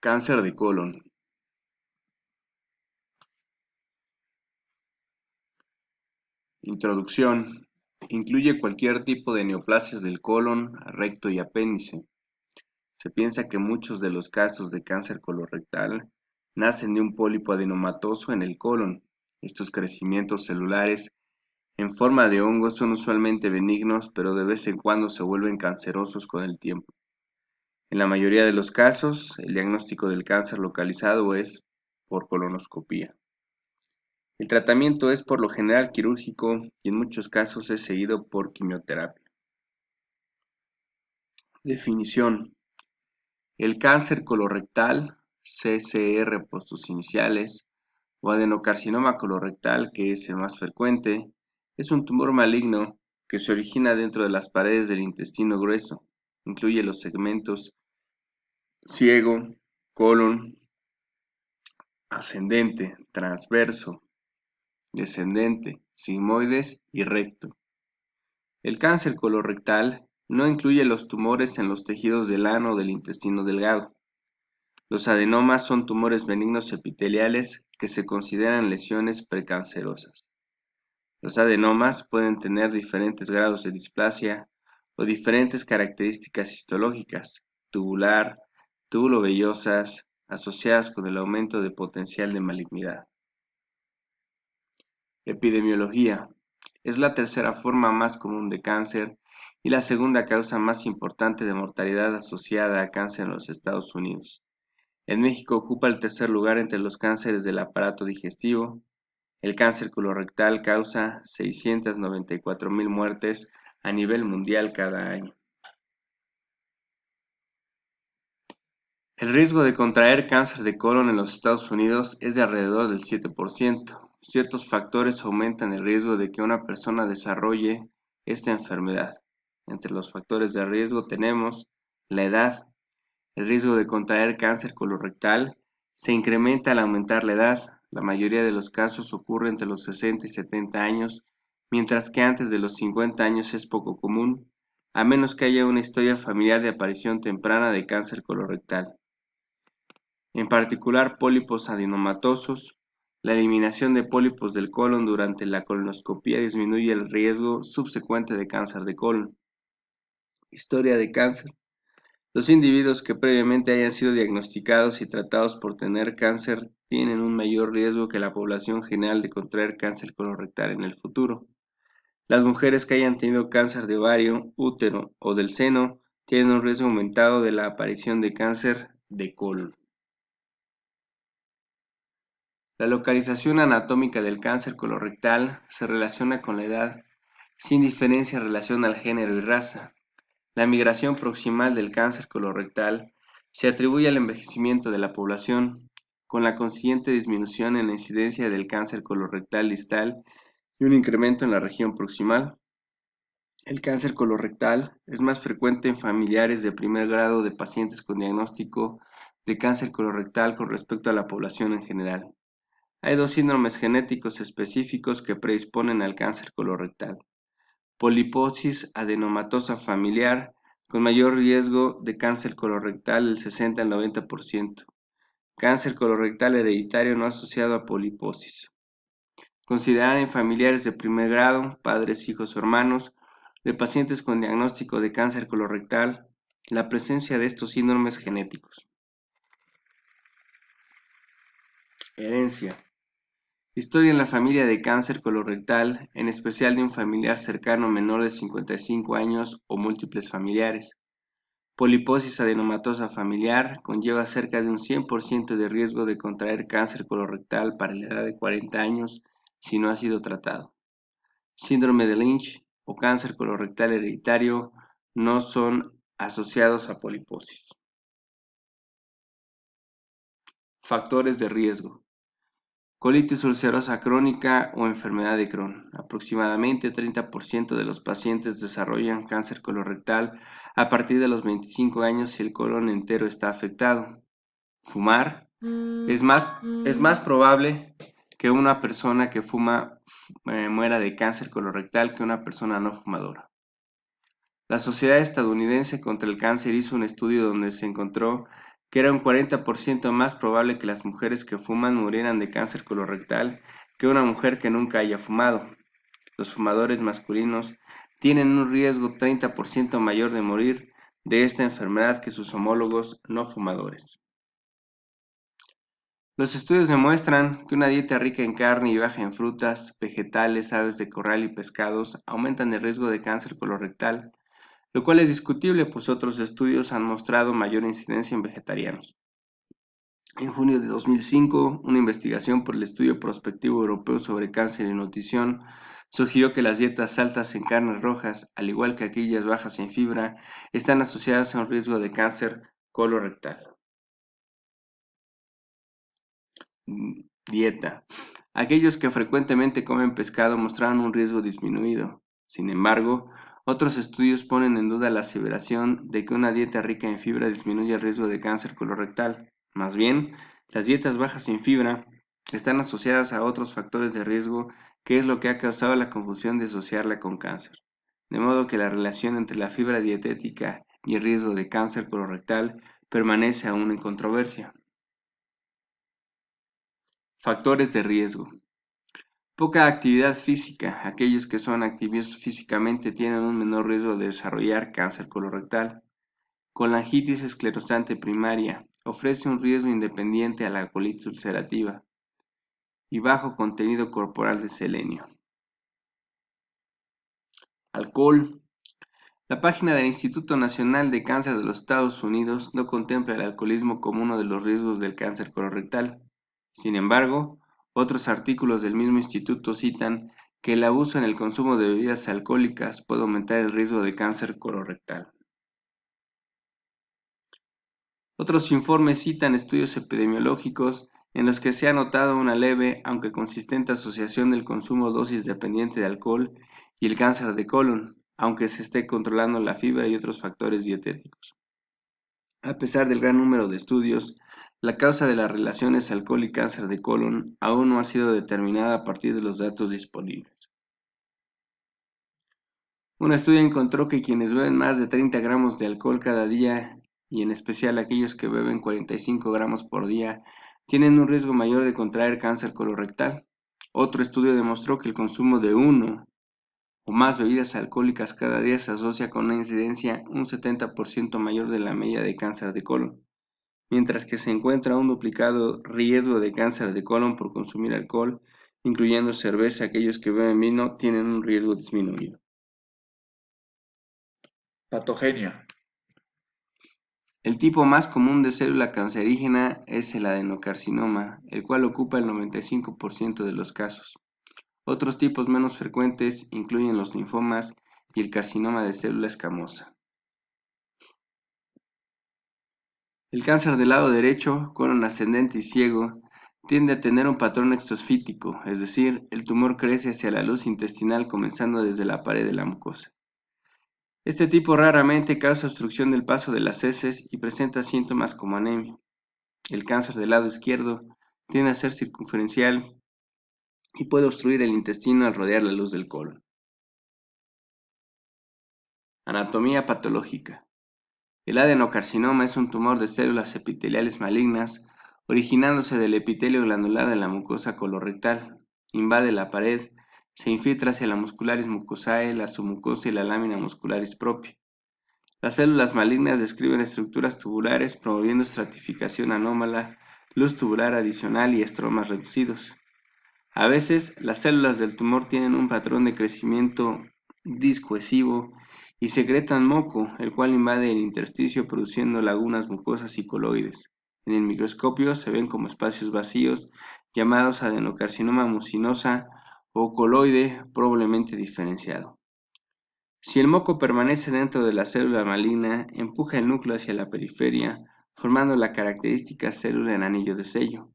Cáncer de colon. Introducción. Incluye cualquier tipo de neoplasias del colon, recto y apéndice. Se piensa que muchos de los casos de cáncer colorectal nacen de un pólipo adenomatoso en el colon. Estos crecimientos celulares en forma de hongos son usualmente benignos, pero de vez en cuando se vuelven cancerosos con el tiempo. En la mayoría de los casos, el diagnóstico del cáncer localizado es por colonoscopía. El tratamiento es por lo general quirúrgico y en muchos casos es seguido por quimioterapia. Definición. El cáncer colorectal, CCR por sus iniciales, o adenocarcinoma colorectal, que es el más frecuente, es un tumor maligno que se origina dentro de las paredes del intestino grueso. Incluye los segmentos ciego, colon, ascendente, transverso, descendente, sigmoides y recto. El cáncer colorectal no incluye los tumores en los tejidos del ano o del intestino delgado. Los adenomas son tumores benignos epiteliales que se consideran lesiones precancerosas. Los adenomas pueden tener diferentes grados de displasia o diferentes características histológicas, tubular, tubulobellosas, asociadas con el aumento de potencial de malignidad. Epidemiología. Es la tercera forma más común de cáncer y la segunda causa más importante de mortalidad asociada a cáncer en los Estados Unidos. En México ocupa el tercer lugar entre los cánceres del aparato digestivo. El cáncer colorectal causa 694,000 muertes a nivel mundial cada año. El riesgo de contraer cáncer de colon en los Estados Unidos es de alrededor del 7%. Ciertos factores aumentan el riesgo de que una persona desarrolle esta enfermedad. Entre los factores de riesgo tenemos la edad. El riesgo de contraer cáncer colorectal se incrementa al aumentar la edad. La mayoría de los casos ocurre entre los 60 y 70 años, mientras que antes de los 50 años es poco común, a menos que haya una historia familiar de aparición temprana de cáncer colorectal. En particular pólipos adenomatosos. La eliminación de pólipos del colon durante la colonoscopia disminuye el riesgo subsecuente de cáncer de colon. Historia de cáncer. Los individuos que previamente hayan sido diagnosticados y tratados por tener cáncer tienen un mayor riesgo que la población general de contraer cáncer colorectal en el futuro. Las mujeres que hayan tenido cáncer de ovario, útero o del seno tienen un riesgo aumentado de la aparición de cáncer de colon. La localización anatómica del cáncer colorectal se relaciona con la edad, sin diferencia en relación al género y raza. La migración proximal del cáncer colorectal se atribuye al envejecimiento de la población, con la consiguiente disminución en la incidencia del cáncer colorectal distal y un incremento en la región proximal. El cáncer colorectal es más frecuente en familiares de primer grado de pacientes con diagnóstico de cáncer colorectal con respecto a la población en general. Hay dos síndromes genéticos específicos que predisponen al cáncer colorectal: poliposis adenomatosa familiar, con mayor riesgo de cáncer colorectal del 60 al 90%. Cáncer colorectal hereditario no asociado a poliposis. Considerar en familiares de primer grado, padres, hijos o hermanos, de pacientes con diagnóstico de cáncer colorectal, la presencia de estos síndromes genéticos. Herencia. Historia en la familia de cáncer colorectal, en especial de un familiar cercano menor de 55 años o múltiples familiares. Poliposis adenomatosa familiar conlleva cerca de un 100% de riesgo de contraer cáncer colorectal para la edad de 40 años si no ha sido tratado. Síndrome de Lynch o cáncer colorectal hereditario no son asociados a poliposis. Factores de riesgo. Colitis ulcerosa crónica o enfermedad de Crohn. Aproximadamente 30% de los pacientes desarrollan cáncer colorectal a partir de los 25 años si el colon entero está afectado. Fumar. Es más probable que una persona que fuma muera de cáncer colorectal que una persona no fumadora. La Sociedad Estadounidense contra el Cáncer hizo un estudio donde se encontró que era un 40% más probable que las mujeres que fuman murieran de cáncer colorectal que una mujer que nunca haya fumado. Los fumadores masculinos tienen un riesgo 30% mayor de morir de esta enfermedad que sus homólogos no fumadores. Los estudios demuestran que una dieta rica en carne y baja en frutas, vegetales, aves de corral y pescados aumentan el riesgo de cáncer colorectal, lo cual es discutible, pues otros estudios han mostrado mayor incidencia en vegetarianos. En junio de 2005, una investigación por el Estudio Prospectivo Europeo sobre Cáncer y Nutrición sugirió que las dietas altas en carnes rojas, al igual que aquellas bajas en fibra, están asociadas a un riesgo de cáncer colorectal. Dieta. Aquellos que frecuentemente comen pescado mostraron un riesgo disminuido. Sin embargo, otros estudios ponen en duda la aseveración de que una dieta rica en fibra disminuye el riesgo de cáncer colorectal. Más bien, las dietas bajas en fibra están asociadas a otros factores de riesgo, que es lo que ha causado la confusión de asociarla con cáncer. De modo que la relación entre la fibra dietética y el riesgo de cáncer colorectal permanece aún en controversia. Factores de riesgo. Poca actividad física. Aquellos que son activos físicamente tienen un menor riesgo de desarrollar cáncer colorectal. Colangitis esclerosante primaria. Ofrece un riesgo independiente a la colitis ulcerativa. Y bajo contenido corporal de selenio. Alcohol. La página del Instituto Nacional de Cáncer de los Estados Unidos no contempla el alcoholismo como uno de los riesgos del cáncer colorectal. Sin embargo, otros artículos del mismo instituto citan que el abuso en el consumo de bebidas alcohólicas puede aumentar el riesgo de cáncer colorectal. Otros informes citan estudios epidemiológicos en los que se ha notado una leve, aunque consistente asociación del consumo dosis dependiente de alcohol y el cáncer de colon, aunque se esté controlando la fibra y otros factores dietéticos. A pesar del gran número de estudios, la causa de las relaciones alcohol y cáncer de colon aún no ha sido determinada a partir de los datos disponibles. Un estudio encontró que quienes beben más de 30 gramos de alcohol cada día, y en especial aquellos que beben 45 gramos por día, tienen un riesgo mayor de contraer cáncer colorectal. Otro estudio demostró que el consumo de uno o más bebidas alcohólicas cada día se asocia con una incidencia un 70% mayor de la media de cáncer de colon, mientras que se encuentra un duplicado riesgo de cáncer de colon por consumir alcohol, incluyendo cerveza. Aquellos que beben vino tienen un riesgo disminuido. Patogenia. El tipo más común de célula cancerígena es el adenocarcinoma, el cual ocupa el 95% de los casos. Otros tipos menos frecuentes incluyen los linfomas y el carcinoma de célula escamosa. El cáncer del lado derecho, colon ascendente y ciego, tiende a tener un patrón exosfítico, es decir, el tumor crece hacia la luz intestinal comenzando desde la pared de la mucosa. Este tipo raramente causa obstrucción del paso de las heces y presenta síntomas como anemia. El cáncer del lado izquierdo tiende a ser circunferencial y puede obstruir el intestino al rodear la luz del colon. Anatomía patológica. El adenocarcinoma es un tumor de células epiteliales malignas originándose del epitelio glandular de la mucosa colorectal. Invade la pared, se infiltra hacia la muscularis mucosae, la submucosa y la lámina muscularis propia. Las células malignas describen estructuras tubulares promoviendo estratificación anómala, luz tubular adicional y estromas reducidos. A veces, las células del tumor tienen un patrón de crecimiento discohesivo y secretan moco, el cual invade el intersticio produciendo lagunas mucosas y coloides. En el microscopio se ven como espacios vacíos llamados adenocarcinoma mucinosa o coloide probablemente diferenciado. Si el moco permanece dentro de la célula maligna, empuja el núcleo hacia la periferia, formando la característica célula en anillo de sello.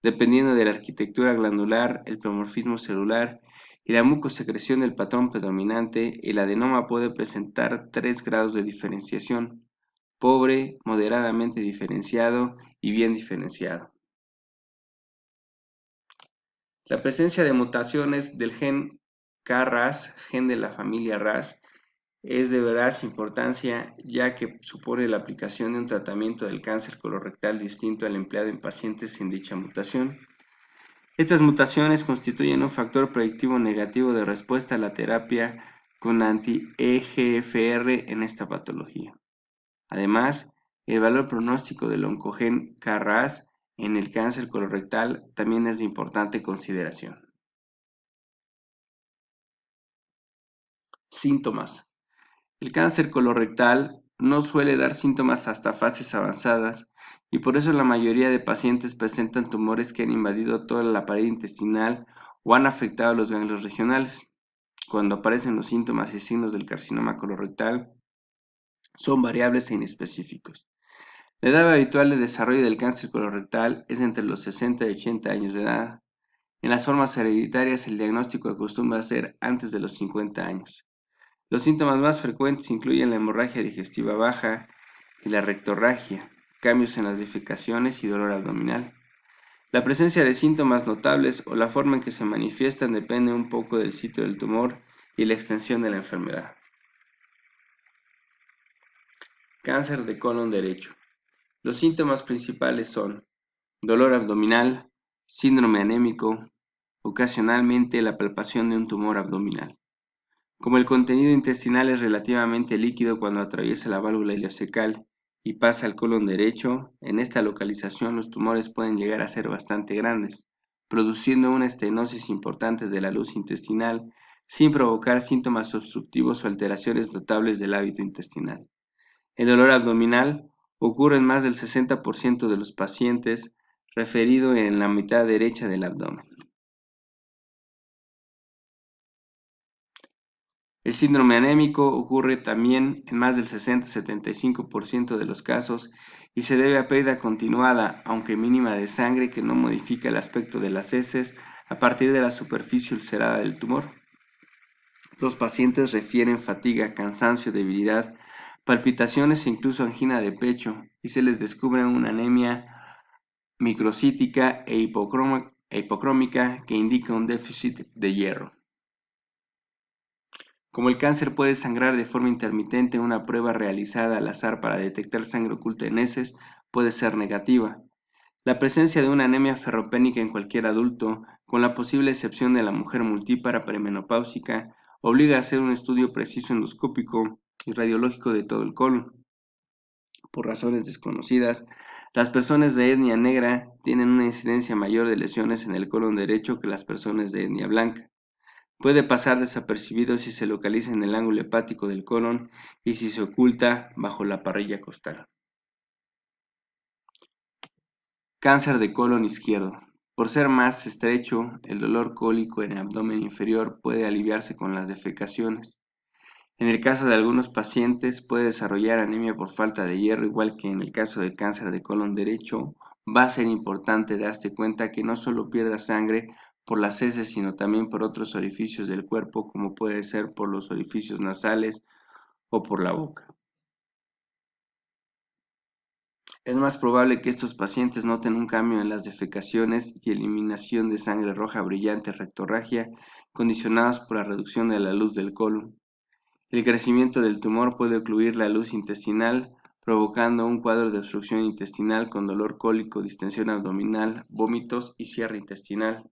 Dependiendo de la arquitectura glandular, el pleomorfismo celular y la mucosecreción del patrón predominante, el adenoma puede presentar 3 grados de diferenciación: pobre, moderadamente diferenciado y bien diferenciado. La presencia de mutaciones del gen KRAS, gen de la familia RAS, es de veraz importancia ya que supone la aplicación de un tratamiento del cáncer colorectal distinto al empleado en pacientes sin dicha mutación. Estas mutaciones constituyen un factor predictivo negativo de respuesta a la terapia con anti-EGFR en esta patología. Además, el valor pronóstico del oncogen KRAS en el cáncer colorectal también es de importante consideración. Síntomas. El cáncer colorectal no suele dar síntomas hasta fases avanzadas y por eso la mayoría de pacientes presentan tumores que han invadido toda la pared intestinal o han afectado los ganglios regionales. Cuando aparecen los síntomas y signos del carcinoma colorectal, son variables e inespecíficos. La edad habitual de desarrollo del cáncer colorectal es entre los 60 y 80 años de edad. En las formas hereditarias, el diagnóstico acostumbra ser antes de los 50 años. Los síntomas más frecuentes incluyen la hemorragia digestiva baja y la rectorragia, cambios en las defecaciones y dolor abdominal. La presencia de síntomas notables o la forma en que se manifiestan depende un poco del sitio del tumor y la extensión de la enfermedad. Cáncer de colon derecho. Los síntomas principales son dolor abdominal, síndrome anémico, ocasionalmente la palpación de un tumor abdominal. Como el contenido intestinal es relativamente líquido cuando atraviesa la válvula ileocecal y pasa al colon derecho, en esta localización los tumores pueden llegar a ser bastante grandes, produciendo una estenosis importante de la luz intestinal sin provocar síntomas obstructivos o alteraciones notables del hábito intestinal. El dolor abdominal ocurre en más del 60% de los pacientes, referido en la mitad derecha del abdomen. El síndrome anémico ocurre también en más del 60-75% de los casos y se debe a pérdida continuada, aunque mínima, de sangre que no modifica el aspecto de las heces a partir de la superficie ulcerada del tumor. Los pacientes refieren fatiga, cansancio, debilidad, palpitaciones e incluso angina de pecho y se les descubre una anemia microcítica e hipocrómica que indica un déficit de hierro. Como el cáncer puede sangrar de forma intermitente, una prueba realizada al azar para detectar sangre oculta en heces puede ser negativa. La presencia de una anemia ferropénica en cualquier adulto, con la posible excepción de la mujer multípara premenopáusica, obliga a hacer un estudio preciso endoscópico y radiológico de todo el colon. Por razones desconocidas, las personas de etnia negra tienen una incidencia mayor de lesiones en el colon derecho que las personas de etnia blanca. Puede pasar desapercibido si se localiza en el ángulo hepático del colon y si se oculta bajo la parrilla costal. Cáncer de colon izquierdo. Por ser más estrecho, el dolor cólico en el abdomen inferior puede aliviarse con las defecaciones. En el caso de algunos pacientes puede desarrollar anemia por falta de hierro, igual que en el caso del cáncer de colon derecho. Va a ser importante darse cuenta que no solo pierda sangre por las heces, sino también por otros orificios del cuerpo, como puede ser por los orificios nasales o por la boca. Es más probable que estos pacientes noten un cambio en las defecaciones y eliminación de sangre roja brillante rectorragia, condicionados por la reducción de la luz del colon. El crecimiento del tumor puede ocluir la luz intestinal, provocando un cuadro de obstrucción intestinal con dolor cólico, distensión abdominal, vómitos y cierre intestinal.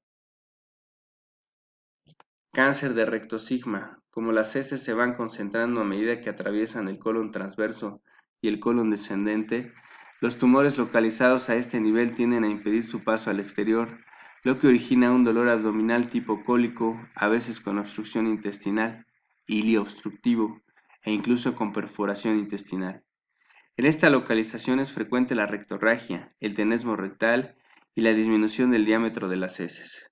Cáncer de recto sigma. Como las heces se van concentrando a medida que atraviesan el colon transverso y el colon descendente, los tumores localizados a este nivel tienden a impedir su paso al exterior, lo que origina un dolor abdominal tipo cólico, a veces con obstrucción intestinal, ilio obstructivo e incluso con perforación intestinal. En esta localización es frecuente la rectorragia, el tenesmo rectal y la disminución del diámetro de las heces.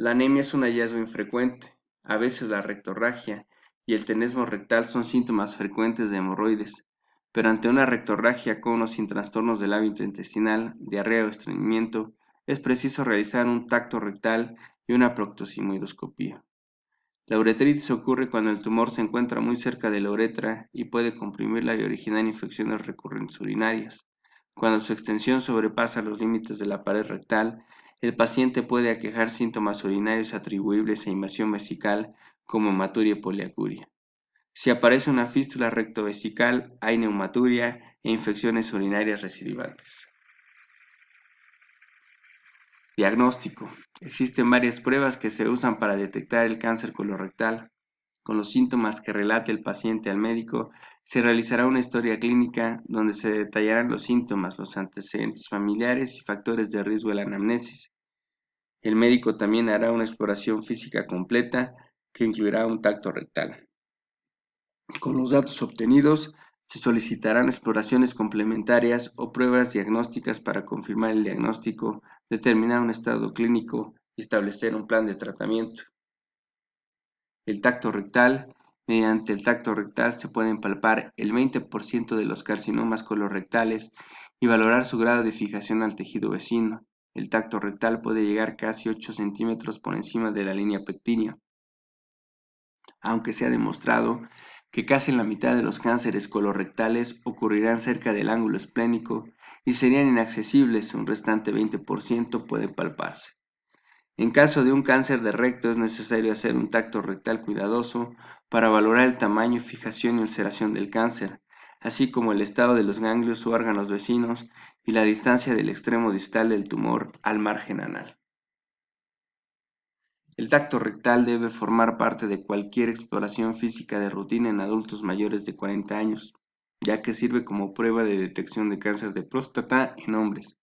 La anemia es un hallazgo infrecuente. A veces la rectorragia y el tenesmo rectal son síntomas frecuentes de hemorroides, pero ante una rectorragia con o sin trastornos del hábito intestinal, diarrea o estreñimiento, es preciso realizar un tacto rectal y una proctosimoidoscopía. La uretritis ocurre cuando el tumor se encuentra muy cerca de la uretra y puede comprimirla y originar infecciones recurrentes urinarias. Cuando su extensión sobrepasa los límites de la pared rectal, el paciente puede aquejar síntomas urinarios atribuibles a invasión vesical, como hematuria y poliacuria. Si aparece una fístula rectovesical, hay neumaturia e infecciones urinarias recidivantes. Diagnóstico. Existen varias pruebas que se usan para detectar el cáncer colorectal. Con los síntomas que relate el paciente al médico, se realizará una historia clínica donde se detallarán los síntomas, los antecedentes familiares y factores de riesgo de la anamnesis. El médico también hará una exploración física completa que incluirá un tacto rectal. Con los datos obtenidos, se solicitarán exploraciones complementarias o pruebas diagnósticas para confirmar el diagnóstico, determinar un estado clínico y establecer un plan de tratamiento. El tacto rectal. Mediante el tacto rectal se pueden palpar el 20% de los carcinomas colorectales y valorar su grado de fijación al tejido vecino. El tacto rectal puede llegar casi 8 centímetros por encima de la línea pectínea, aunque se ha demostrado que casi la mitad de los cánceres colorectales ocurrirán cerca del ángulo esplénico y serían inaccesibles, un restante 20% puede palparse. En caso de un cáncer de recto es necesario hacer un tacto rectal cuidadoso para valorar el tamaño, fijación y ulceración del cáncer, así como el estado de los ganglios o órganos vecinos y la distancia del extremo distal del tumor al margen anal. El tacto rectal debe formar parte de cualquier exploración física de rutina en adultos mayores de 40 años, ya que sirve como prueba de detección de cáncer de próstata en hombres,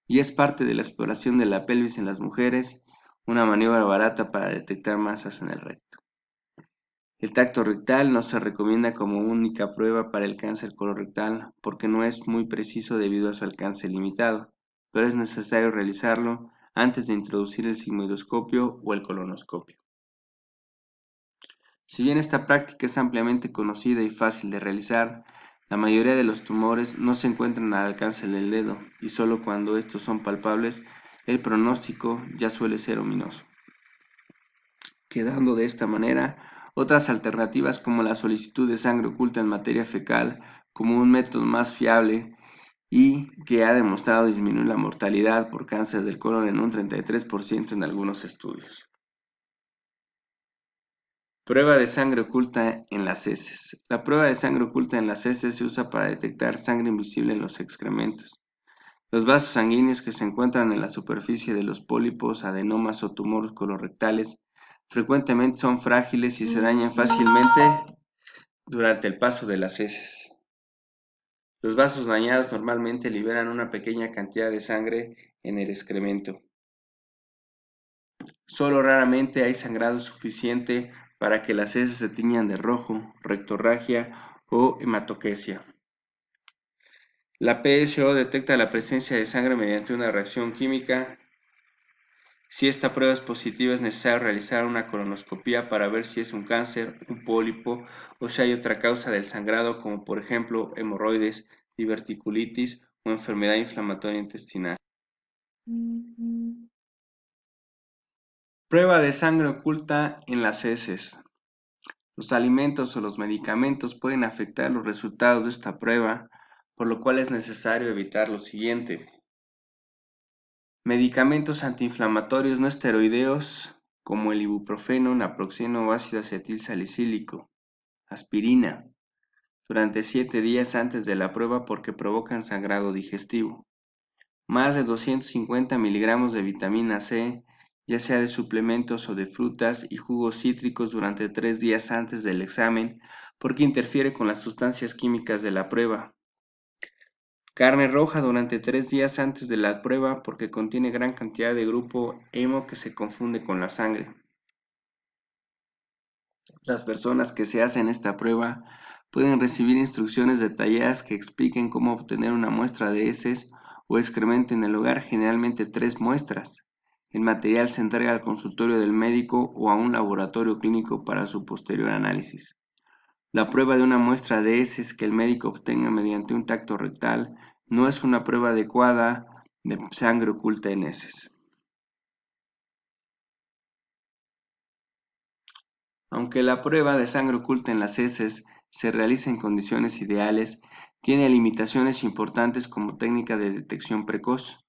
y es parte de la exploración de la pelvis en las mujeres, una maniobra barata para detectar masas en el recto. El tacto rectal no se recomienda como única prueba para el cáncer colorectal porque no es muy preciso debido a su alcance limitado, pero es necesario realizarlo antes de introducir el sigmoidoscopio o el colonoscopio. Si bien esta práctica es ampliamente conocida y fácil de realizar, la mayoría de los tumores no se encuentran al alcance del dedo y solo cuando estos son palpables, el pronóstico ya suele ser ominoso. Quedando de esta manera, otras alternativas como la solicitud de sangre oculta en materia fecal como un método más fiable y que ha demostrado disminuir la mortalidad por cáncer del colon en un 33% en algunos estudios. Prueba de sangre oculta en las heces. La prueba de sangre oculta en las heces se usa para detectar sangre invisible en los excrementos. Los vasos sanguíneos que se encuentran en la superficie de los pólipos, adenomas o tumores colorectales frecuentemente son frágiles y se dañan fácilmente durante el paso de las heces. Los vasos dañados normalmente liberan una pequeña cantidad de sangre en el excremento. Solo raramente hay sangrado suficiente para que las heces se tiñan de rojo, rectorragia o hematoquesia. La PSO detecta la presencia de sangre mediante una reacción química. Si esta prueba es positiva, es necesario realizar una colonoscopia para ver si es un cáncer, un pólipo o si hay otra causa del sangrado, como por ejemplo hemorroides, diverticulitis o enfermedad inflamatoria intestinal. Prueba de sangre oculta en las heces. Los alimentos o los medicamentos pueden afectar los resultados de esta prueba, por lo cual es necesario evitar lo siguiente. Medicamentos antiinflamatorios no esteroideos como el ibuprofeno, naproxeno o ácido acetil salicílico, aspirina, durante 7 días antes de la prueba porque provocan sangrado digestivo. Más de 250 miligramos de vitamina C, ya sea de suplementos o de frutas y jugos cítricos durante 3 días antes del examen porque interfiere con las sustancias químicas de la prueba. Carne roja durante 3 días antes de la prueba porque contiene gran cantidad de grupo hemo que se confunde con la sangre. Las personas que se hacen esta prueba pueden recibir instrucciones detalladas que expliquen cómo obtener una muestra de heces o excremento en el hogar, generalmente 3 muestras. El material se entrega al consultorio del médico o a un laboratorio clínico para su posterior análisis. La prueba de una muestra de heces que el médico obtenga mediante un tacto rectal no es una prueba adecuada de sangre oculta en heces. Aunque la prueba de sangre oculta en las heces se realiza en condiciones ideales, tiene limitaciones importantes como técnica de detección precoz.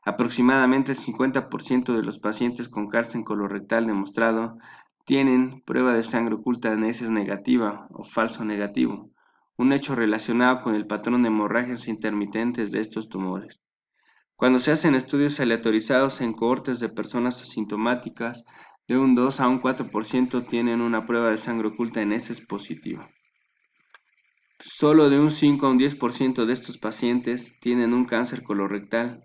Aproximadamente el 50% de los pacientes con cáncer colorectal demostrado tienen prueba de sangre oculta en heces negativa o falso negativo, un hecho relacionado con el patrón de hemorragias intermitentes de estos tumores. Cuando se hacen estudios aleatorizados en cohortes de personas asintomáticas, de un 2 a un 4% tienen una prueba de sangre oculta en heces positiva. Solo de un 5 a un 10% de estos pacientes tienen un cáncer colorectal.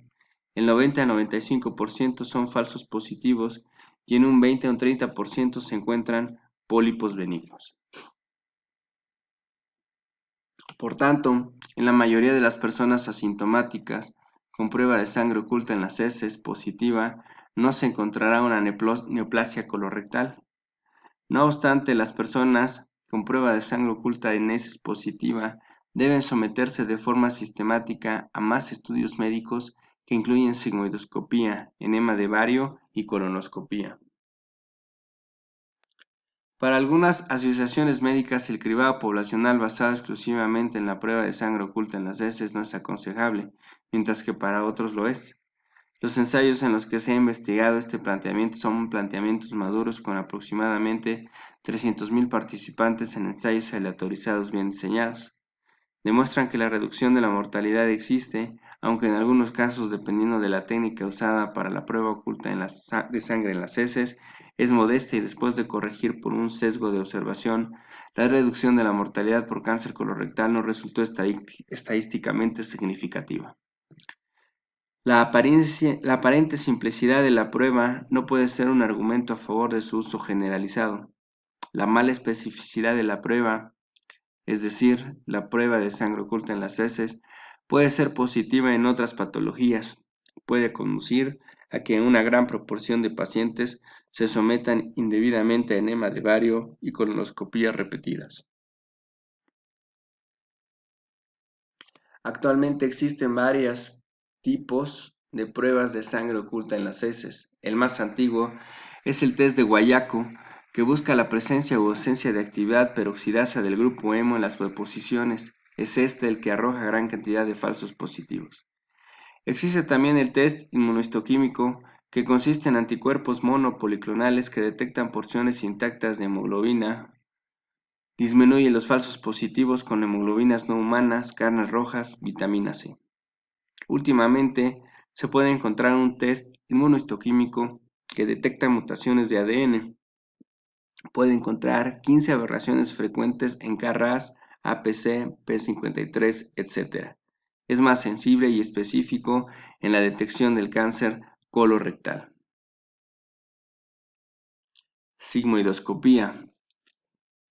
El 90 a 95% son falsos positivos y en un 20 a un 30% se encuentran pólipos benignos. Por tanto, en la mayoría de las personas asintomáticas con prueba de sangre oculta en las heces positiva, no se encontrará una neoplasia colorectal. No obstante, las personas con prueba de sangre oculta en heces positiva deben someterse de forma sistemática a más estudios médicos que incluyen sigmoidoscopía, enema de bario y colonoscopía. Para algunas asociaciones médicas, el cribado poblacional basado exclusivamente en la prueba de sangre oculta en las heces no es aconsejable, mientras que para otros lo es. Los ensayos en los que se ha investigado este planteamiento son planteamientos maduros con aproximadamente 300.000 participantes en ensayos aleatorizados bien diseñados. Demuestran que la reducción de la mortalidad existe, aunque en algunos casos, dependiendo de la técnica usada para la prueba oculta de sangre en las heces, es modesta y después de corregir por un sesgo de observación, la reducción de la mortalidad por cáncer colorectal no resultó estadísticamente significativa. La aparente simplicidad de la prueba no puede ser un argumento a favor de su uso generalizado. La mala especificidad de la prueba, es decir, la prueba de sangre oculta en las heces, puede ser positiva en otras patologías. Puede conducir a que una gran proporción de pacientes se sometan indebidamente a enema de bario y colonoscopías repetidas. Actualmente existen varios tipos de pruebas de sangre oculta en las heces. El más antiguo es el test de Guayaco, que busca la presencia o ausencia de actividad peroxidasa del grupo hemo en las preposiciones. Es este el que arroja gran cantidad de falsos positivos. Existe también el test inmunohistoquímico, que consiste en anticuerpos monopoliclonales que detectan porciones intactas de hemoglobina. Disminuye los falsos positivos con hemoglobinas no humanas, carnes rojas, vitamina C. Últimamente se puede encontrar un test inmunohistoquímico que detecta mutaciones de ADN. Puede encontrar 15 aberraciones frecuentes en KRAS, APC, P53, etc. Es más sensible y específico en la detección del cáncer colorectal. Sigmoidoscopía.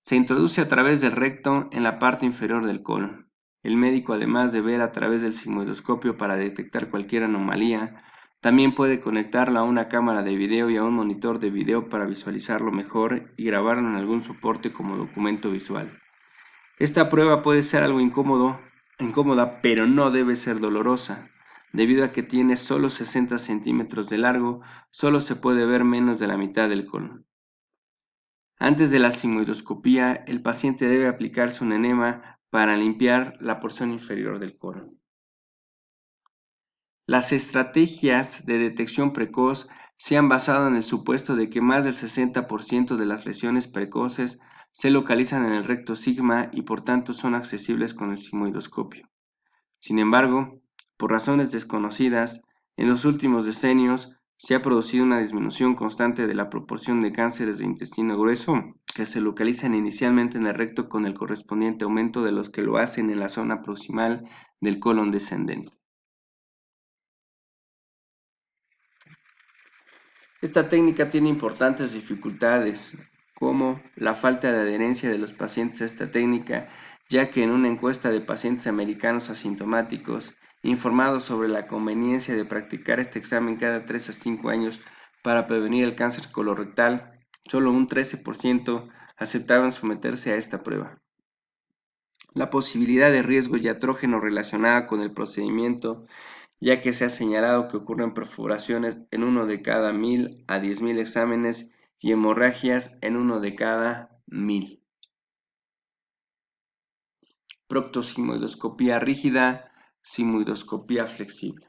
Se introduce a través del recto en la parte inferior del colon. El médico, además de ver a través del sigmoidoscopio para detectar cualquier anomalía, también puede conectarlo a una cámara de video y a un monitor de video para visualizarlo mejor y grabarlo en algún soporte como documento visual. Esta prueba puede ser algo incómoda, pero no debe ser dolorosa. Debido a que tiene solo 60 centímetros de largo, solo se puede ver menos de la mitad del colon. Antes de la sigmoidoscopía, el paciente debe aplicarse un enema para limpiar la porción inferior del colon. Las estrategias de detección precoz se han basado en el supuesto de que más del 60% de las lesiones precoces se localizan en el recto sigma y por tanto son accesibles con el sigmoidoscopio. Sin embargo, por razones desconocidas, en los últimos decenios se ha producido una disminución constante de la proporción de cánceres de intestino grueso que se localizan inicialmente en el recto con el correspondiente aumento de los que lo hacen en la zona proximal del colon descendente. Esta técnica tiene importantes dificultades, como la falta de adherencia de los pacientes a esta técnica, ya que en una encuesta de pacientes americanos asintomáticos, informados sobre la conveniencia de practicar este examen cada 3 a 5 años para prevenir el cáncer colorectal, solo un 13% aceptaban someterse a esta prueba. La posibilidad de riesgo iatrógeno relacionada con el procedimiento, ya que se ha señalado que ocurren perforaciones en uno de cada 1.000 a 10.000 exámenes y hemorragias en uno de cada 1.000. Proctosigmoidoscopía rígida, sigmoidoscopía flexible.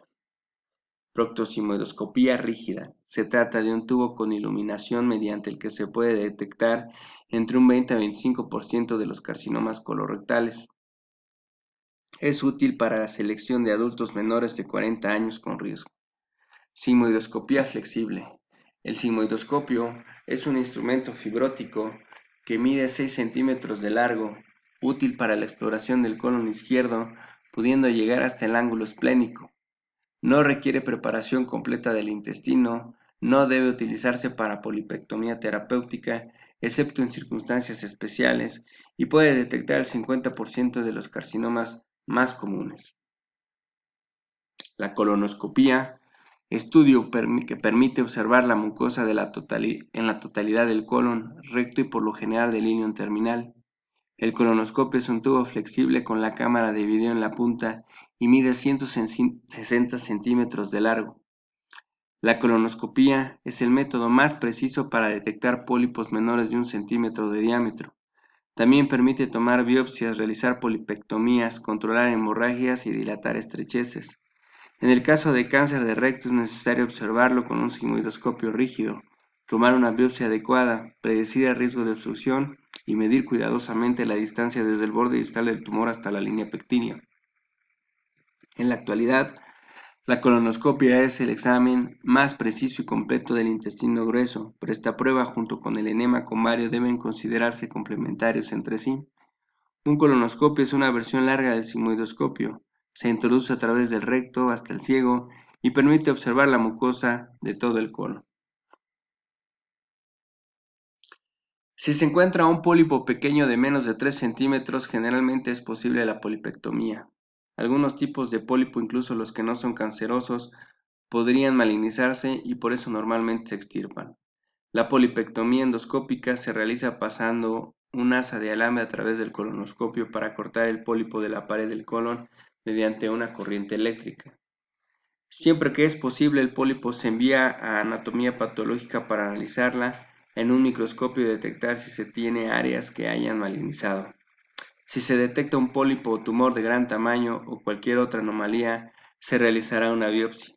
Proctosimoidoscopía rígida. Se trata de un tubo con iluminación mediante el que se puede detectar entre un 20 a 25% de los carcinomas colorectales. Es útil para la selección de adultos menores de 40 años con riesgo. Sigmoidoscopía flexible. El sigmoidoscopio es un instrumento fibrótico que mide 6 centímetros de largo, útil para la exploración del colon izquierdo, pudiendo llegar hasta el ángulo esplénico. No requiere preparación completa del intestino, no debe utilizarse para polipectomía terapéutica, excepto en circunstancias especiales, y puede detectar el 50% de los carcinomas más comunes. La colonoscopía, estudio que permite observar la mucosa en la totalidad del colon, recto y por lo general del ilion terminal. El colonoscopio es un tubo flexible con la cámara de video en la punta y mide 160 centímetros de largo. La colonoscopía es el método más preciso para detectar pólipos menores de 1 centímetro de diámetro. También permite tomar biopsias, realizar polipectomías, controlar hemorragias y dilatar estrecheces. En el caso de cáncer de recto es necesario observarlo con un sigmoidoscopio rígido, tomar una biopsia adecuada, predecir el riesgo de obstrucción y medir cuidadosamente la distancia desde el borde distal del tumor hasta la línea pectínea. En la actualidad, la colonoscopia es el examen más preciso y completo del intestino grueso, pero esta prueba junto con el enema comario deben considerarse complementarios entre sí. Un colonoscopio es una versión larga del sigmoidoscopio. Se introduce a través del recto hasta el ciego y permite observar la mucosa de todo el colon. Si se encuentra un pólipo pequeño de menos de 3 centímetros, generalmente es posible la polipectomía. Algunos tipos de pólipo, incluso los que no son cancerosos, podrían malignizarse y por eso normalmente se extirpan. La polipectomía endoscópica se realiza pasando un asa de alambre a través del colonoscopio para cortar el pólipo de la pared del colon mediante una corriente eléctrica. Siempre que es posible, el pólipo se envía a anatomía patológica para analizarla en un microscopio y detectar si se tiene áreas que hayan malignizado. Si se detecta un pólipo o tumor de gran tamaño o cualquier otra anomalía, se realizará una biopsia.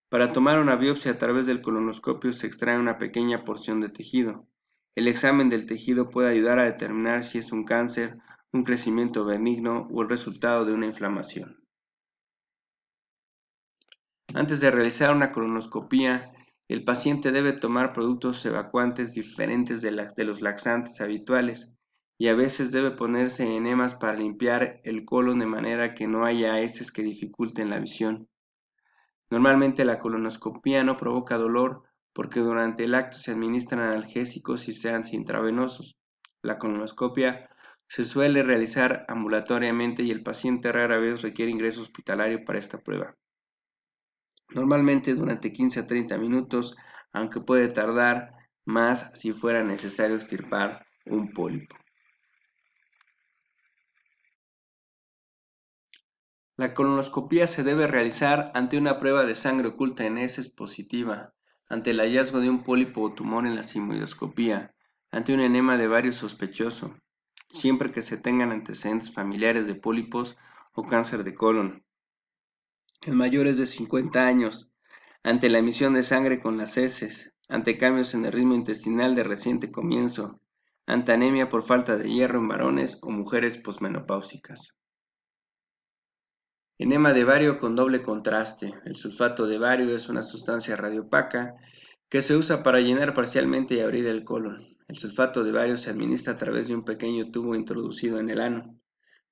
Para tomar una biopsia a través del colonoscopio se extrae una pequeña porción de tejido. El examen del tejido puede ayudar a determinar si es un cáncer, un crecimiento benigno o el resultado de una inflamación. Antes de realizar una colonoscopía, el paciente debe tomar productos evacuantes diferentes de los laxantes habituales y a veces debe ponerse enemas para limpiar el colon de manera que no haya heces que dificulten la visión. Normalmente la colonoscopía no provoca dolor porque durante el acto se administran analgésicos y sean intravenosos. La colonoscopia se suele realizar ambulatoriamente y el paciente rara vez requiere ingreso hospitalario para esta prueba. Normalmente durante 15 a 30 minutos, aunque puede tardar más si fuera necesario extirpar un pólipo. La colonoscopia se debe realizar ante una prueba de sangre oculta en heces positiva, ante el hallazgo de un pólipo o tumor en la sigmoidoscopía, ante un enema de vario sospechoso, siempre que se tengan antecedentes familiares de pólipos o cáncer de colon, en mayores de 50 años, ante la emisión de sangre con las heces, ante cambios en el ritmo intestinal de reciente comienzo, ante anemia por falta de hierro en varones o mujeres posmenopáusicas. Enema de bario con doble contraste. El sulfato de bario es una sustancia radiopaca que se usa para llenar parcialmente y abrir el colon. El sulfato de bario se administra a través de un pequeño tubo introducido en el ano.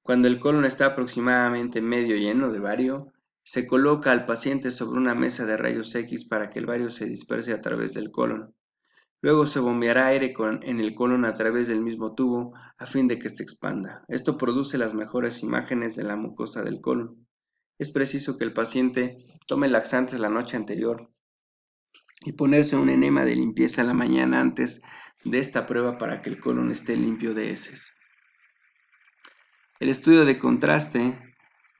Cuando el colon está aproximadamente medio lleno de bario, se coloca al paciente sobre una mesa de rayos X para que el bario se disperse a través del colon. Luego se bombeará aire en el colon a través del mismo tubo a fin de que se expanda. Esto produce las mejores imágenes de la mucosa del colon. Es preciso que el paciente tome laxantes la noche anterior y ponerse un enema de limpieza la mañana antes de esta prueba para que el colon esté limpio de heces. El estudio de contraste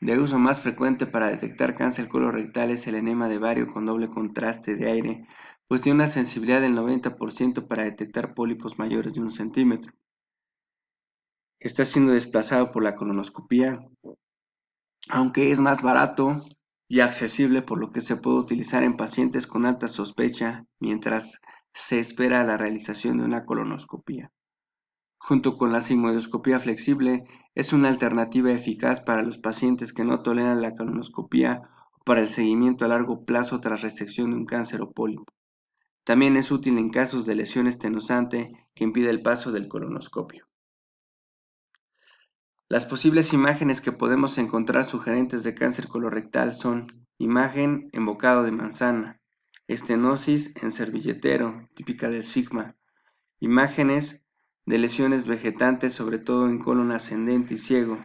de uso más frecuente para detectar cáncer colorectal es el enema de bario con doble contraste de aire, pues tiene una sensibilidad del 90% para detectar pólipos mayores de 1 centímetro. Está siendo desplazado por la colonoscopía, aunque es más barato y accesible, por lo que se puede utilizar en pacientes con alta sospecha mientras se espera la realización de una colonoscopia. Junto con la sigmoidoscopía flexible, es una alternativa eficaz para los pacientes que no toleran la colonoscopia o para el seguimiento a largo plazo tras resección de un cáncer o pólipo. También es útil en casos de lesión estenosante que impide el paso del colonoscopio. Las posibles imágenes que podemos encontrar sugerentes de cáncer colorectal son imagen en bocado de manzana, estenosis en servilletero, típica del sigma, imágenes de lesiones vegetantes, sobre todo en colon ascendente y ciego,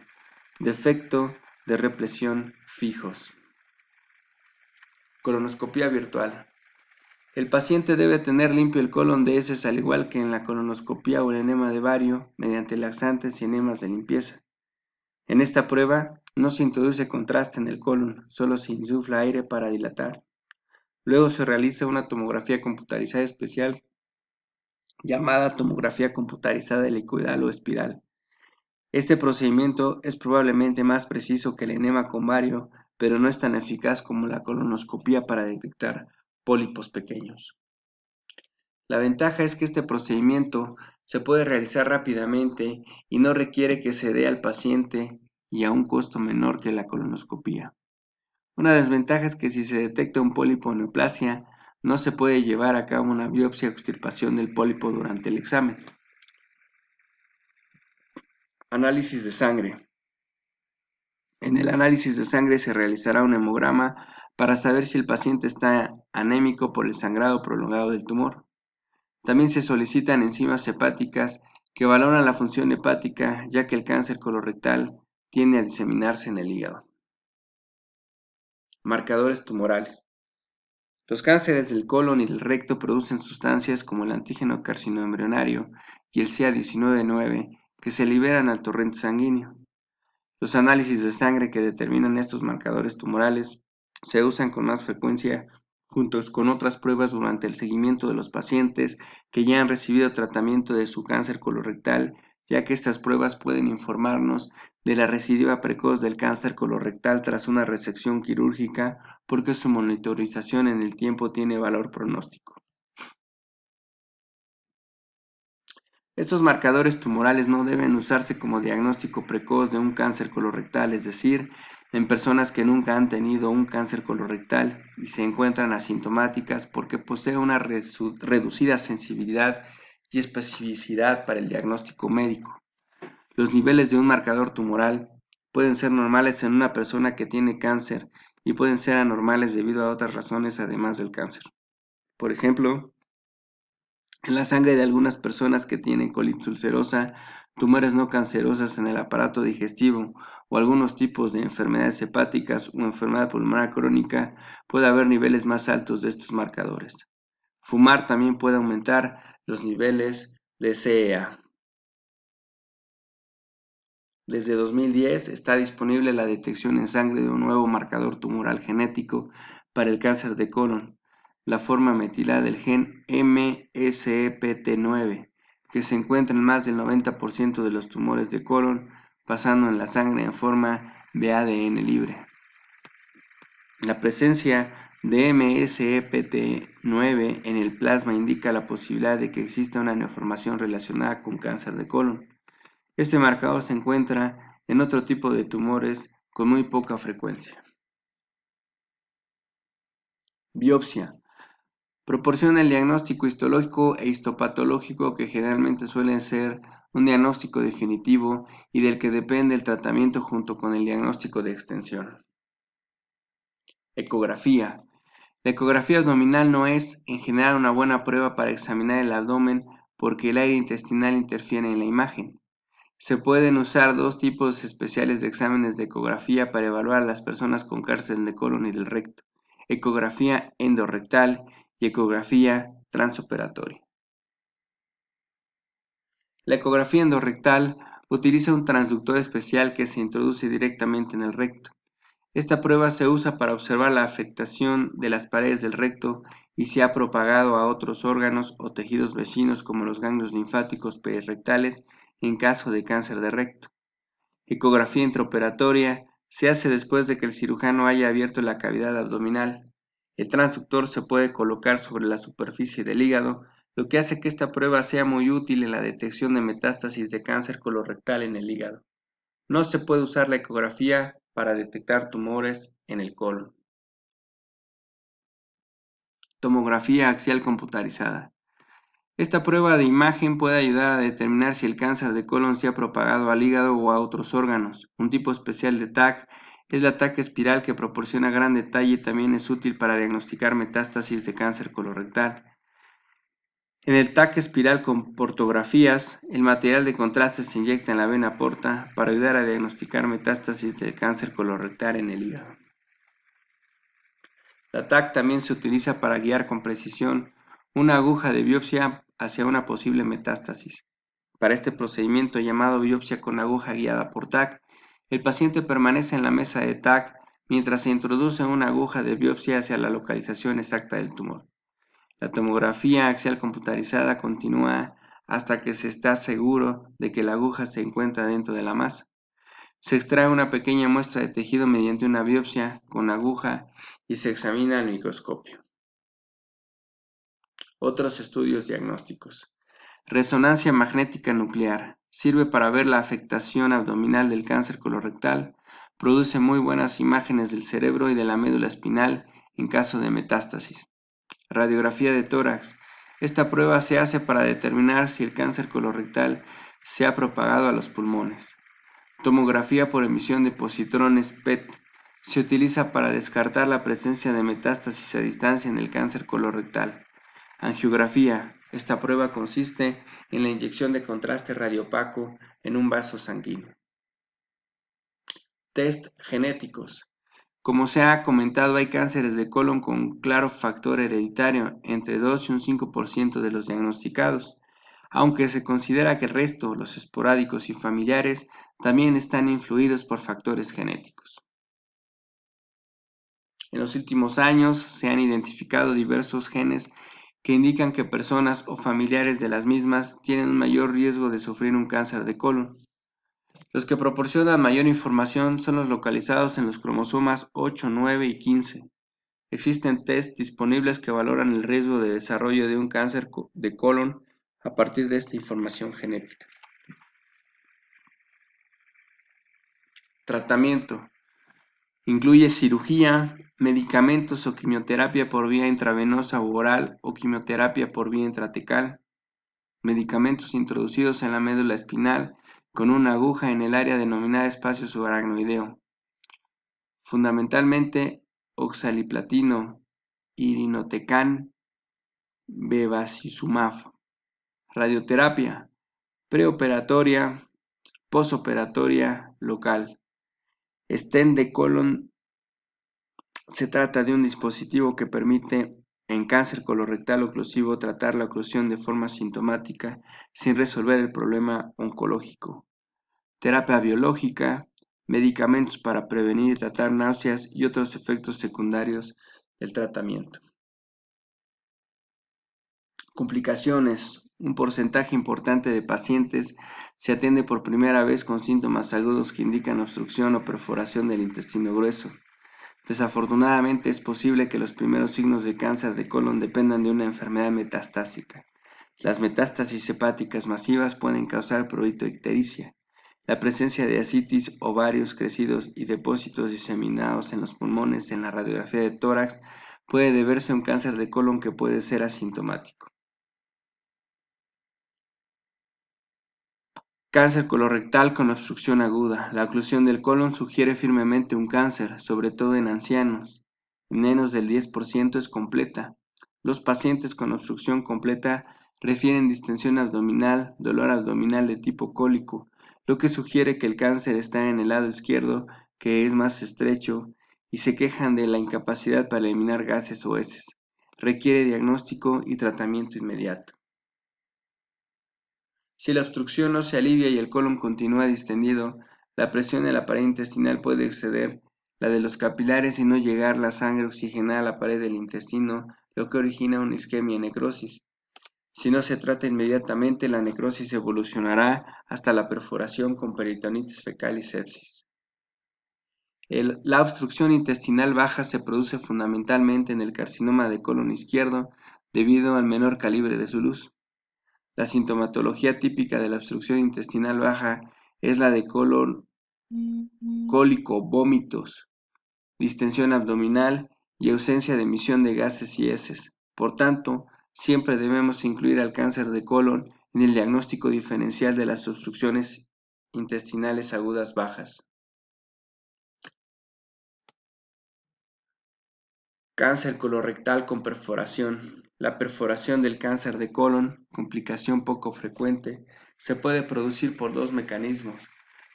defecto de represión fijos. Colonoscopia virtual. El paciente debe tener limpio el colon de heces, al igual que en la colonoscopia o el enema de bario, mediante laxantes y enemas de limpieza. En esta prueba no se introduce contraste en el colon, solo se insufla aire para dilatar. Luego se realiza una tomografía computarizada especial llamada tomografía computarizada helicoidal o espiral. Este procedimiento es probablemente más preciso que el enema con bario, pero no es tan eficaz como la colonoscopia para detectar pólipos pequeños. La ventaja es que este procedimiento se puede realizar rápidamente y no requiere que se dé al paciente y a un costo menor que la colonoscopia. Una desventaja es que si se detecta un pólipo o neoplasia, no se puede llevar a cabo una biopsia o extirpación del pólipo durante el examen. Análisis de sangre. En el análisis de sangre se realizará un hemograma para saber si el paciente está anémico por el sangrado prolongado del tumor. También se solicitan enzimas hepáticas que valoran la función hepática, ya que el cáncer colorectal tiende a diseminarse en el hígado. Marcadores tumorales. Los cánceres del colon y del recto producen sustancias como el antígeno carcinoembrionario y el CA19-9 que se liberan al torrente sanguíneo. Los análisis de sangre que determinan estos marcadores tumorales se usan con más frecuencia juntos con otras pruebas durante el seguimiento de los pacientes que ya han recibido tratamiento de su cáncer colorectal, ya que estas pruebas pueden informarnos de la recidiva precoz del cáncer colorectal tras una resección quirúrgica, porque su monitorización en el tiempo tiene valor pronóstico. Estos marcadores tumorales no deben usarse como diagnóstico precoz de un cáncer colorectal, es decir, en personas que nunca han tenido un cáncer colorectal y se encuentran asintomáticas, porque posee una reducida sensibilidad y especificidad para el diagnóstico médico. Los niveles de un marcador tumoral pueden ser normales en una persona que tiene cáncer y pueden ser anormales debido a otras razones además del cáncer. Por ejemplo, en la sangre de algunas personas que tienen colitis ulcerosa, tumores no cancerosas en el aparato digestivo o algunos tipos de enfermedades hepáticas o enfermedad pulmonar crónica, puede haber niveles más altos de estos marcadores. Fumar también puede aumentar los niveles de CEA. Desde 2010 está disponible la detección en sangre de un nuevo marcador tumoral genético para el cáncer de colon, la forma metilada del gen MSEPT9, que se encuentra en más del 90% de los tumores de colon, pasando en la sangre en forma de ADN libre. La presencia de MSEPT9 en el plasma indica la posibilidad de que exista una neoformación relacionada con cáncer de colon. Este marcador se encuentra en otro tipo de tumores con muy poca frecuencia. Biopsia. Proporciona el diagnóstico histológico e histopatológico que generalmente suelen ser un diagnóstico definitivo y del que depende el tratamiento junto con el diagnóstico de extensión. Ecografía. La ecografía abdominal no es, en general, una buena prueba para examinar el abdomen porque el aire intestinal interfiere en la imagen. Se pueden usar dos tipos especiales de exámenes de ecografía para evaluar a las personas con cáncer de colon y del recto: ecografía endorrectal y ecografía transoperatoria. La ecografía endorrectal utiliza un transductor especial que se introduce directamente en el recto. Esta prueba se usa para observar la afectación de las paredes del recto y si ha propagado a otros órganos o tejidos vecinos como los ganglios linfáticos perirectales en caso de cáncer de recto. Ecografía intraoperatoria Se hace después de que el cirujano haya abierto la cavidad abdominal. El transductor se puede colocar sobre la superficie del hígado, lo que hace que esta prueba sea muy útil en la detección de metástasis de cáncer colorectal en el hígado. No se puede usar la ecografía para detectar tumores en el colon. Tomografía axial computarizada. Esta prueba de imagen puede ayudar a determinar si el cáncer de colon se ha propagado al hígado o a otros órganos. Un tipo especial de TAC es la TAC espiral, que proporciona gran detalle y también es útil para diagnosticar metástasis de cáncer colorectal. En el TAC espiral con portografías, el material de contraste se inyecta en la vena porta para ayudar a diagnosticar metástasis de cáncer colorectal en el hígado. La TAC también se utiliza para guiar con precisión una aguja de biopsia hacia una posible metástasis. Para este procedimiento, llamado biopsia con aguja guiada por TAC, el paciente permanece en la mesa de TAC mientras se introduce una aguja de biopsia hacia la localización exacta del tumor. La tomografía axial computarizada continúa hasta que se está seguro de que la aguja se encuentra dentro de la masa. Se extrae una pequeña muestra de tejido mediante una biopsia con aguja y se examina al microscopio. Otros estudios diagnósticos. Resonancia magnética nuclear. Sirve para ver la afectación abdominal del cáncer colorectal. Produce muy buenas imágenes del cerebro y de la médula espinal en caso de metástasis. Radiografía de tórax. Esta prueba se hace para determinar si el cáncer colorectal se ha propagado a los pulmones. Tomografía por emisión de positrones PET. Se utiliza para descartar la presencia de metástasis a distancia en el cáncer colorectal. Angiografía. Esta prueba consiste en la inyección de contraste radiopaco en un vaso sanguíneo. Test genéticos. Como se ha comentado, hay cánceres de colon con claro factor hereditario, entre 2 y un 5% de los diagnosticados, aunque se considera que el resto, los esporádicos y familiares, también están influidos por factores genéticos. En los últimos años se han identificado diversos genes que indican que personas o familiares de las mismas tienen un mayor riesgo de sufrir un cáncer de colon. Los que proporcionan mayor información son los localizados en los cromosomas 8, 9 y 15. Existen test disponibles que valoran el riesgo de desarrollo de un cáncer de colon a partir de esta información genética. Tratamiento. Incluye cirugía, medicamentos o quimioterapia por vía intravenosa u oral o quimioterapia por vía intratecal, medicamentos introducidos en la médula espinal con una aguja en el área denominada espacio subaracnoideo, fundamentalmente oxaliplatino, irinotecan, bevacizumab. Radioterapia, preoperatoria, posoperatoria local. Stent de colon. Se trata de un dispositivo que permite en cáncer colorectal oclusivo tratar la oclusión de forma sintomática sin resolver el problema oncológico. Terapia biológica, medicamentos para prevenir y tratar náuseas y otros efectos secundarios del tratamiento. Complicaciones. Un porcentaje importante de pacientes se atiende por primera vez con síntomas agudos que indican obstrucción o perforación del intestino grueso. Desafortunadamente, es posible que los primeros signos de cáncer de colon dependan de una enfermedad metastásica. Las metástasis hepáticas masivas pueden causar prurito-ictericia. La presencia de ascitis, ovarios crecidos y depósitos diseminados en los pulmones en la radiografía de tórax puede deberse a un cáncer de colon que puede ser asintomático. Cáncer colorectal con obstrucción aguda. La oclusión del colon sugiere firmemente un cáncer, sobre todo en ancianos. Menos del 10% es completa. Los pacientes con obstrucción completa refieren distensión abdominal, dolor abdominal de tipo cólico, lo que sugiere que el cáncer está en el lado izquierdo, que es más estrecho, y se quejan de la incapacidad para eliminar gases o heces. Requiere diagnóstico y tratamiento inmediato. Si la obstrucción no se alivia y el colon continúa distendido, la presión en la pared intestinal puede exceder la de los capilares y no llegar la sangre oxigenada a la pared del intestino, lo que origina una isquemia y necrosis. Si no se trata inmediatamente, la necrosis evolucionará hasta la perforación con peritonitis fecal y sepsis. La obstrucción intestinal baja se produce fundamentalmente en el carcinoma de colon izquierdo debido al menor calibre de su luz. La sintomatología típica de la obstrucción intestinal baja es la de colon cólico, vómitos, distensión abdominal y ausencia de emisión de gases y heces. Por tanto, siempre debemos incluir al cáncer de colon en el diagnóstico diferencial de las obstrucciones intestinales agudas bajas. Cáncer colorectal con perforación. La perforación del cáncer de colon, complicación poco frecuente, se puede producir por dos mecanismos,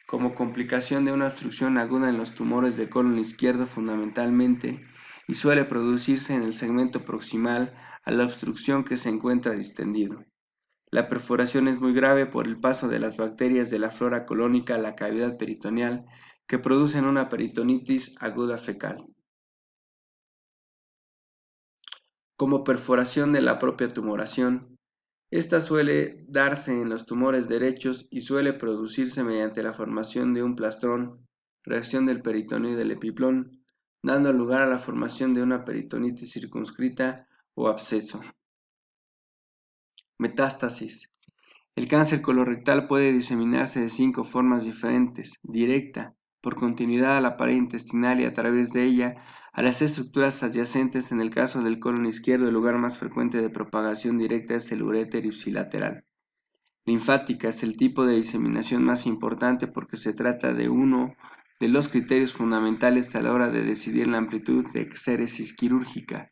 como complicación de una obstrucción aguda en los tumores de colon izquierdo fundamentalmente, y suele producirse en el segmento proximal a la obstrucción que se encuentra distendido. La perforación es muy grave por el paso de las bacterias de la flora colónica a la cavidad peritoneal, que producen una peritonitis aguda fecal. Como perforación de la propia tumoración. Esta suele darse en los tumores derechos y suele producirse mediante la formación de un plastrón, reacción del peritoneo y del epiplón, dando lugar a la formación de una peritonitis circunscrita o absceso. Metástasis. El cáncer colorectal puede diseminarse de 5 formas diferentes: directa, por continuidad a la pared intestinal y a través de ella a las estructuras adyacentes. En el caso del colon izquierdo, el lugar más frecuente de propagación directa es el uréter ipsilateral. Linfática es el tipo de diseminación más importante porque se trata de uno de los criterios fundamentales a la hora de decidir la amplitud de exéresis quirúrgica.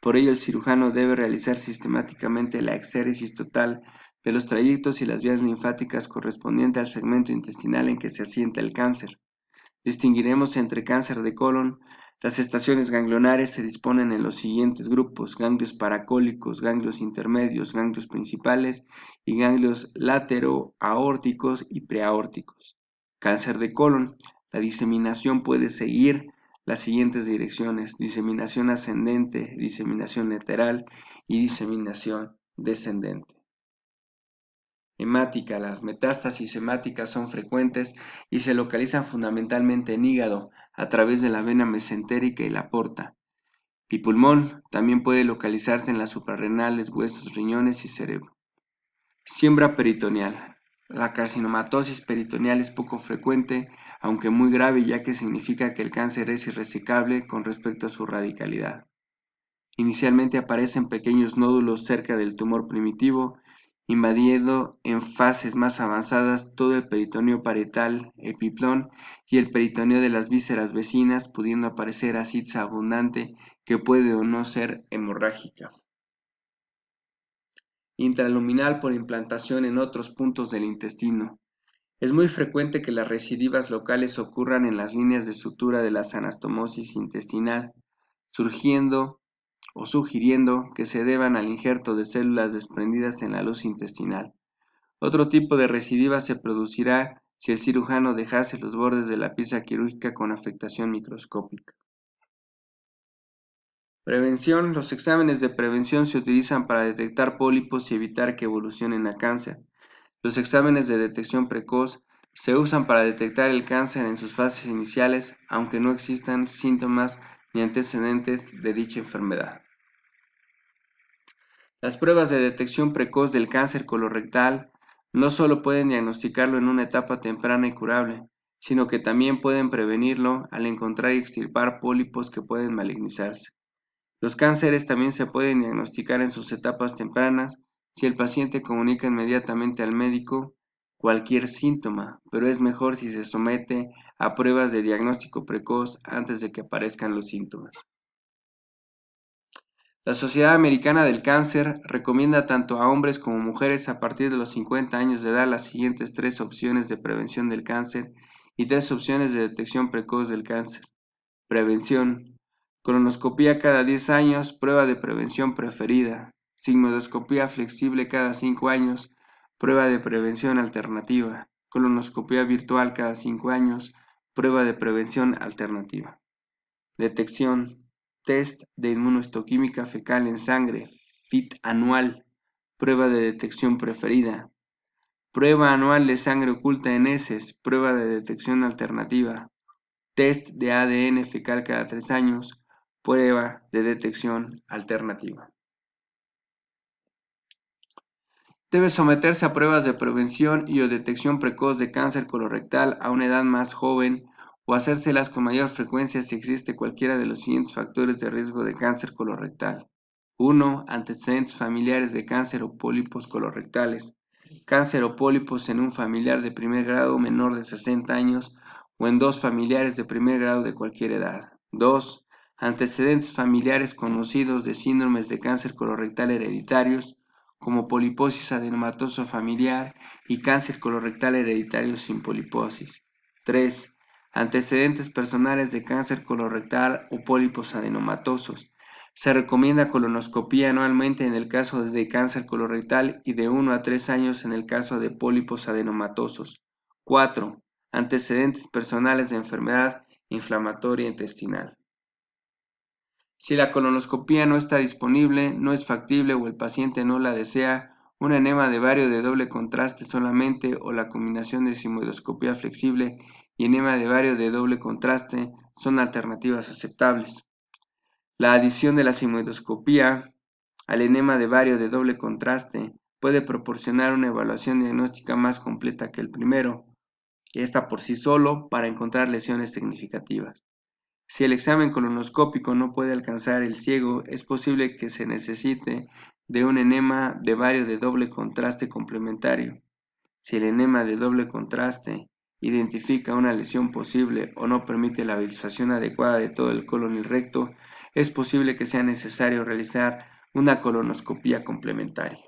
Por ello, el cirujano debe realizar sistemáticamente la exéresis total de los trayectos y las vías linfáticas correspondientes al segmento intestinal en que se asienta el cáncer. Distinguiremos entre cáncer de colon. Las estaciones ganglionares se disponen en los siguientes grupos: ganglios paracólicos, ganglios intermedios, ganglios principales y ganglios latero-aórticos y preaórticos. Cáncer de colon. La diseminación puede seguir las siguientes direcciones: diseminación ascendente, diseminación lateral y diseminación descendente. Hemática. Las metástasis hemáticas son frecuentes y se localizan fundamentalmente en hígado, a través de la vena mesentérica y la porta. Y pulmón también puede localizarse en las suprarrenales, huesos, riñones y cerebro. Siembra peritoneal. La carcinomatosis peritoneal es poco frecuente, aunque muy grave, ya que significa que el cáncer es irresecable con respecto a su radicalidad. Inicialmente aparecen pequeños nódulos cerca del tumor primitivo, invadiendo en fases más avanzadas todo el peritoneo parietal, epiplón y el peritoneo de las vísceras vecinas, pudiendo aparecer ascites abundante que puede o no ser hemorrágica. Intraluminal por implantación en otros puntos del intestino. Es muy frecuente que las recidivas locales ocurran en las líneas de sutura de la anastomosis intestinal, surgiendo o sugiriendo que se deban al injerto de células desprendidas en la luz intestinal. Otro tipo de recidiva se producirá si el cirujano dejase los bordes de la pieza quirúrgica con afectación microscópica. Prevención. Los exámenes de prevención se utilizan para detectar pólipos y evitar que evolucionen a cáncer. Los exámenes de detección precoz se usan para detectar el cáncer en sus fases iniciales, aunque no existan síntomas ni antecedentes de dicha enfermedad. Las pruebas de detección precoz del cáncer colorectal no solo pueden diagnosticarlo en una etapa temprana y curable, sino que también pueden prevenirlo al encontrar y extirpar pólipos que pueden malignizarse. Los cánceres también se pueden diagnosticar en sus etapas tempranas si el paciente comunica inmediatamente al médico cualquier síntoma, pero es mejor si se somete a pruebas de diagnóstico precoz antes de que aparezcan los síntomas. La Sociedad Americana del Cáncer recomienda tanto a hombres como mujeres a partir de los 50 años de edad las siguientes 3 opciones de prevención del cáncer y 3 opciones de detección precoz del cáncer. Prevención: colonoscopía cada 10 años, prueba de prevención preferida. Sigmoidoscopía flexible cada 5 años, prueba de prevención alternativa. Colonoscopía virtual cada 5 años, prueba de prevención alternativa. Detección: test de inmunohistoquímica fecal en sangre, FIT anual, prueba de detección preferida. Prueba anual de sangre oculta en heces, prueba de detección alternativa. test de ADN fecal cada 3 años, prueba de detección alternativa. Debe someterse a pruebas de prevención y o detección precoz de cáncer colorectal a una edad más joven o hacérselas con mayor frecuencia si existe cualquiera de los siguientes factores de riesgo de cáncer colorectal. 1. Antecedentes familiares de cáncer o pólipos colorectales. Cáncer o pólipos en un familiar de primer grado menor de 60 años o en 2 familiares de primer grado de cualquier edad. 2. Antecedentes familiares conocidos de síndromes de cáncer colorectal hereditarios como poliposis adenomatosa familiar y cáncer colorectal hereditario sin poliposis. 3. Antecedentes personales de cáncer colorectal o pólipos adenomatosos. Se recomienda colonoscopia anualmente en el caso de cáncer colorectal y de 1 a 3 años en el caso de pólipos adenomatosos. 4. Antecedentes personales de enfermedad inflamatoria intestinal. Si la colonoscopia no está disponible, no es factible o el paciente no la desea, un enema de bario de doble contraste solamente o la combinación de sigmoidoscopia flexible y enema de bario de doble contraste son alternativas aceptables. La adición de la sigmoidoscopia al enema de bario de doble contraste puede proporcionar una evaluación diagnóstica más completa que el primero, y esta por sí solo para encontrar lesiones significativas. Si el examen colonoscópico no puede alcanzar el ciego, es posible que se necesite de un enema de bario de doble contraste complementario. Si el enema de doble contraste identifica una lesión posible o no permite la visualización adecuada de todo el colon y recto, es posible que sea necesario realizar una colonoscopia complementaria.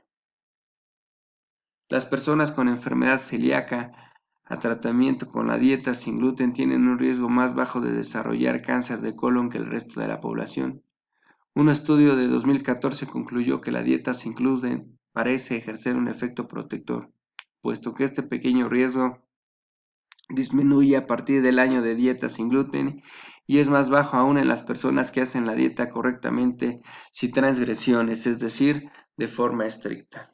Las personas con enfermedad celíaca a tratamiento con la dieta sin gluten tienen un riesgo más bajo de desarrollar cáncer de colon que el resto de la población. Un estudio de 2014 concluyó que la dieta sin gluten parece ejercer un efecto protector, puesto que este pequeño riesgo disminuye a partir del año de dieta sin gluten y es más bajo aún en las personas que hacen la dieta correctamente sin transgresiones, es decir, de forma estricta.